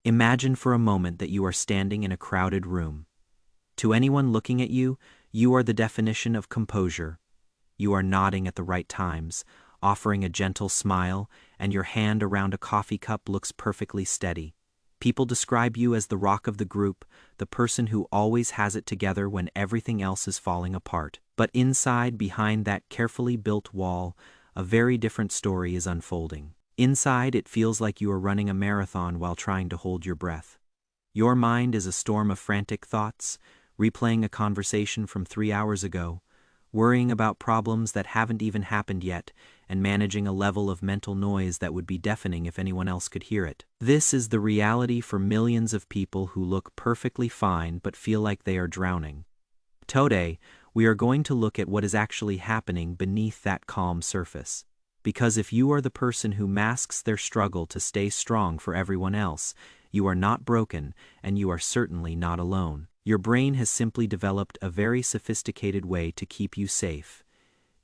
Imagine for a moment that you are standing in a crowded room. To anyone looking at you, you are the definition of composure. You are nodding at the right times, offering a gentle smile, and your hand around a coffee cup looks perfectly steady. People describe you as the rock of the group, the person who always has it together when everything else is falling apart. But inside, behind that carefully built wall, a very different story is unfolding. Inside, it feels like you are running a marathon while trying to hold your breath. Your mind is a storm of frantic thoughts, replaying a conversation from 3 hours ago, worrying about problems that haven't even happened yet, and managing a level of mental noise that would be deafening if anyone else could hear it. This is the reality for millions of people who look perfectly fine but feel like they are drowning. Today, we are going to look at what is actually happening beneath that calm surface. Because if you are the person who masks their struggle to stay strong for everyone else, you are not broken, and you are certainly not alone. Your brain has simply developed a very sophisticated way to keep you safe,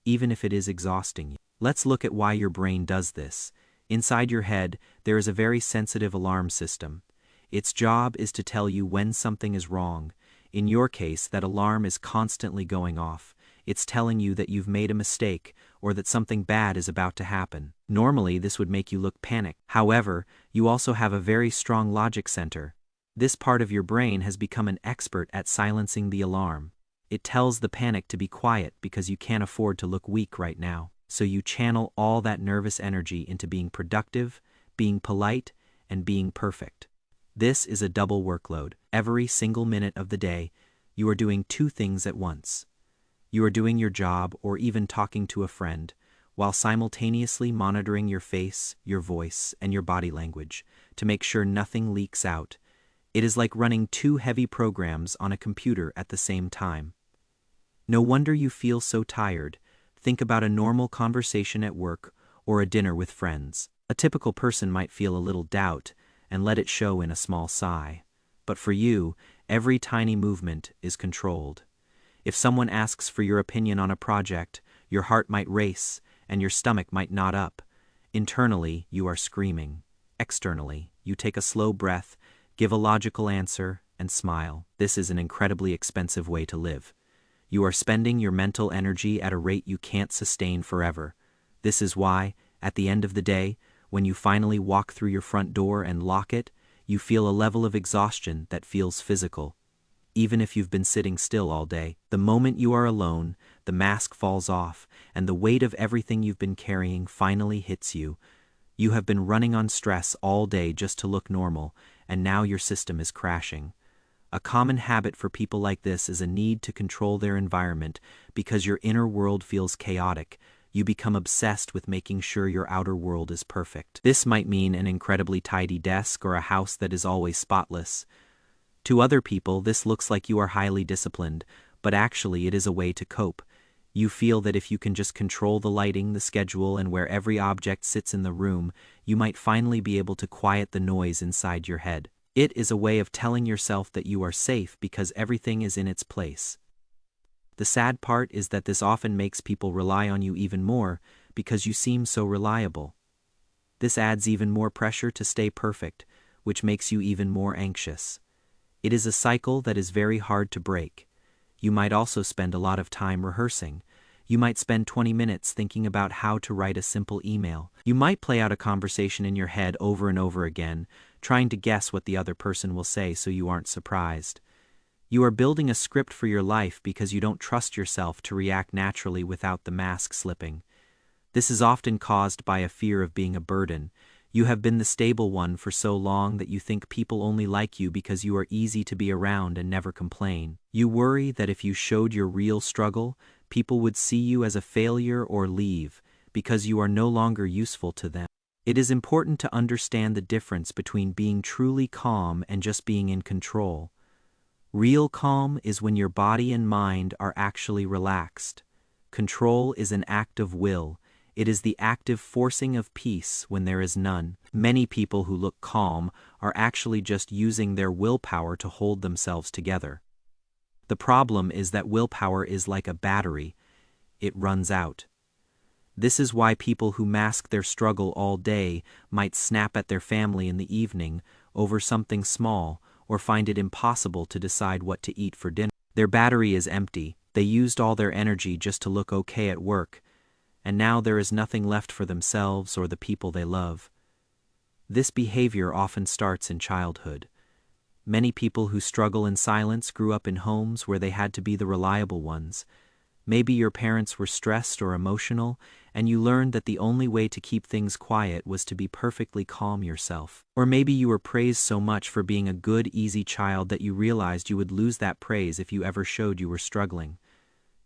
even if it is exhausting you. Let's look at why your brain does this. Inside your head, there is a very sensitive alarm system. Its job is to tell you when something is wrong. In your case, that alarm is constantly going off. It's telling you that you've made a mistake, or that something bad is about to happen. Normally, this would make you look panicked. However, you also have a very strong logic center. This part of your brain has become an expert at silencing the alarm. It tells the panic to be quiet because you can't afford to look weak right now. So you channel all that nervous energy into being productive, being polite, and being perfect. This is a double workload. Every single minute of the day, you are doing two things at once. You are doing your job or even talking to a friend, while simultaneously monitoring your face, your voice, and your body language to make sure nothing leaks out. It is like running two heavy programs on a computer at the same time. No wonder you feel so tired. Think about a normal conversation at work or a dinner with friends. A typical person might feel a little doubt and let it show in a small sigh. But for you, every tiny movement is controlled. If someone asks for your opinion on a project, your heart might race and your stomach might knot up. Internally, you are screaming. Externally, you take a slow breath, give a logical answer, and smile. This is an incredibly expensive way to live. You are spending your mental energy at a rate you can't sustain forever. This is why, at the end of the day, when you finally walk through your front door and lock it, you feel a level of exhaustion that feels physical. Even if you've been sitting still all day, the moment you are alone, the mask falls off, and the weight of everything you've been carrying finally hits you. You have been running on stress all day just to look normal, and now your system is crashing. A common habit for people like this is a need to control their environment because your inner world feels chaotic. You become obsessed with making sure your outer world is perfect. This might mean an incredibly tidy desk or a house that is always spotless. To other people, this looks like you are highly disciplined, but actually it is a way to cope. You feel that if you can just control the lighting, the schedule, and where every object sits in the room, you might finally be able to quiet the noise inside your head. It is a way of telling yourself that you are safe because everything is in its place. The sad part is that this often makes people rely on you even more because you seem so reliable. This adds even more pressure to stay perfect, which makes you even more anxious. It is a cycle that is very hard to break. You might also spend a lot of time rehearsing. You might spend 20 minutes thinking about how to write a simple email. You might play out a conversation in your head over and over again, trying to guess what the other person will say so you aren't surprised. You are building a script for your life because you don't trust yourself to react naturally without the mask slipping. This is often caused by a fear of being a burden. You have been the stable one for so long that you think people only like you because you are easy to be around and never complain. You worry that if you showed your real struggle, people would see you as a failure or leave because you are no longer useful to them. It is important to understand the difference between being truly calm and just being in control. Real calm is when your body and mind are actually relaxed. Control is an act of will. It is the active forcing of peace when there is none. Many people who look calm are actually just using their willpower to hold themselves together. The problem is that willpower is like a battery. It runs out. This is why people who mask their struggle all day might snap at their family in the evening, over something small, or find it impossible to decide what to eat for dinner. Their battery is empty, they used all their energy just to look okay at work, and now there is nothing left for themselves or the people they love. This behavior often starts in childhood. Many people who struggle in silence grew up in homes where they had to be the reliable ones. Maybe your parents were stressed or emotional, and you learned that the only way to keep things quiet was to be perfectly calm yourself. Or maybe you were praised so much for being a good, easy child that you realized you would lose that praise if you ever showed you were struggling.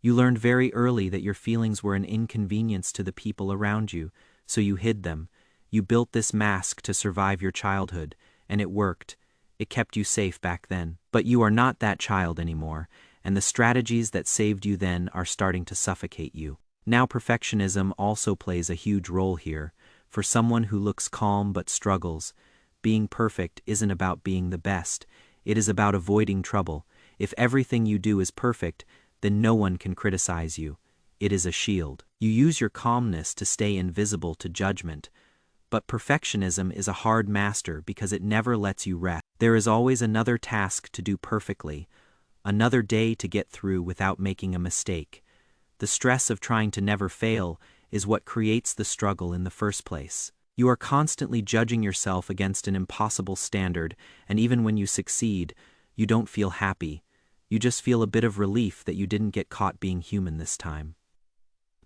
You learned very early that your feelings were an inconvenience to the people around you, so you hid them. You built this mask to survive your childhood, and it worked. It kept you safe back then. But you are not that child anymore, and the strategies that saved you then are starting to suffocate you. Now perfectionism also plays a huge role here. For someone who looks calm but struggles, being perfect isn't about being the best, it is about avoiding trouble. If everything you do is perfect, then no one can criticize you. It is a shield. You use your calmness to stay invisible to judgment. But perfectionism is a hard master because it never lets you rest. There is always another task to do perfectly, another day to get through without making a mistake. The stress of trying to never fail is what creates the struggle in the first place. You are constantly judging yourself against an impossible standard, and even when you succeed, you don't feel happy. You just feel a bit of relief that you didn't get caught being human this time.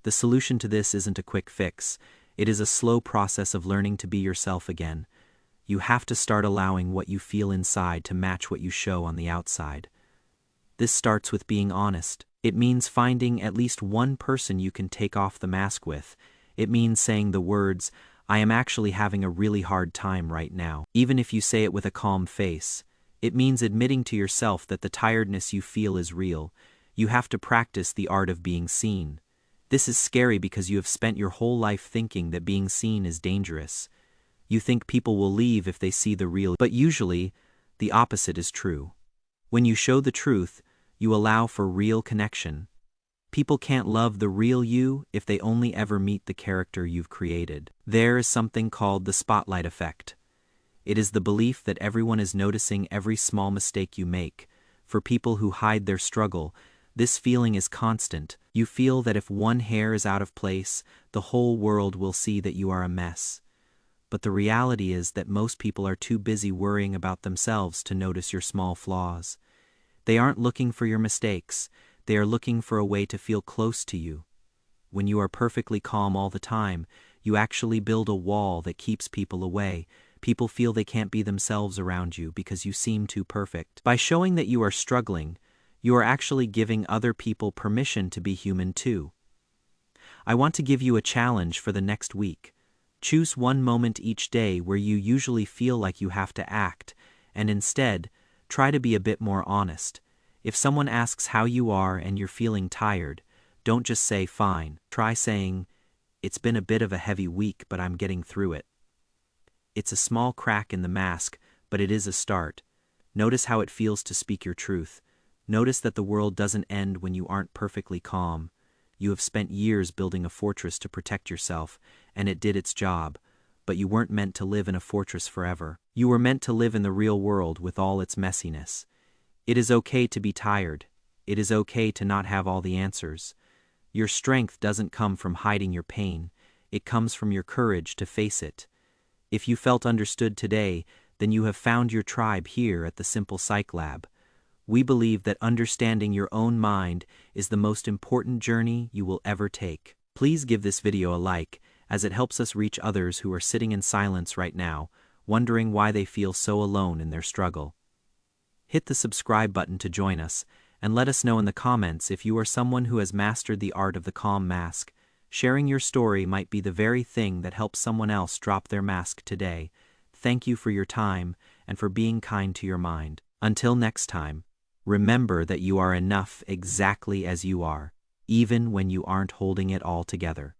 The solution to this isn't a quick fix. It is a slow process of learning to be yourself again. You have to start allowing what you feel inside to match what you show on the outside. This starts with being honest. It means finding at least one person you can take off the mask with. It means saying the words, "I am actually having a really hard time right now," even if you say it with a calm face. It means admitting to yourself that the tiredness you feel is real. You have to practice the art of being seen. This is scary because you have spent your whole life thinking that being seen is dangerous. You think people will leave if they see the real, but usually, the opposite is true. When you show the truth, you allow for real connection. People can't love the real you if they only ever meet the character you've created. There is something called the spotlight effect. It is the belief that everyone is noticing every small mistake you make. For people who hide their struggle, this feeling is constant. You feel that if one hair is out of place, the whole world will see that you are a mess. But the reality is that most people are too busy worrying about themselves to notice your small flaws. They aren't looking for your mistakes, they are looking for a way to feel close to you. When you are perfectly calm all the time, you actually build a wall that keeps people away. People feel they can't be themselves around you because you seem too perfect. By showing that you are struggling, you are actually giving other people permission to be human too. I want to give you a challenge for the next week. Choose one moment each day where you usually feel like you have to act, and instead, try to be a bit more honest. If someone asks how you are and you're feeling tired, don't just say fine. Try saying, "It's been a bit of a heavy week, but I'm getting through it." It's a small crack in the mask, but it is a start. Notice how it feels to speak your truth. Notice that the world doesn't end when you aren't perfectly calm. You have spent years building a fortress to protect yourself, and it did its job, but you weren't meant to live in a fortress forever. You were meant to live in the real world with all its messiness. It is okay to be tired. It is okay to not have all the answers. Your strength doesn't come from hiding your pain. It comes from your courage to face it. If you felt understood today, then you have found your tribe here at the Simple Psych Lab. We believe that understanding your own mind is the most important journey you will ever take. Please give this video a like, as it helps us reach others who are sitting in silence right now, wondering why they feel so alone in their struggle. Hit the subscribe button to join us, and let us know in the comments if you are someone who has mastered the art of the calm mask. Sharing your story might be the very thing that helps someone else drop their mask today. Thank you for your time and for being kind to your mind. Until next time, remember that you are enough exactly as you are, even when you aren't holding it all together.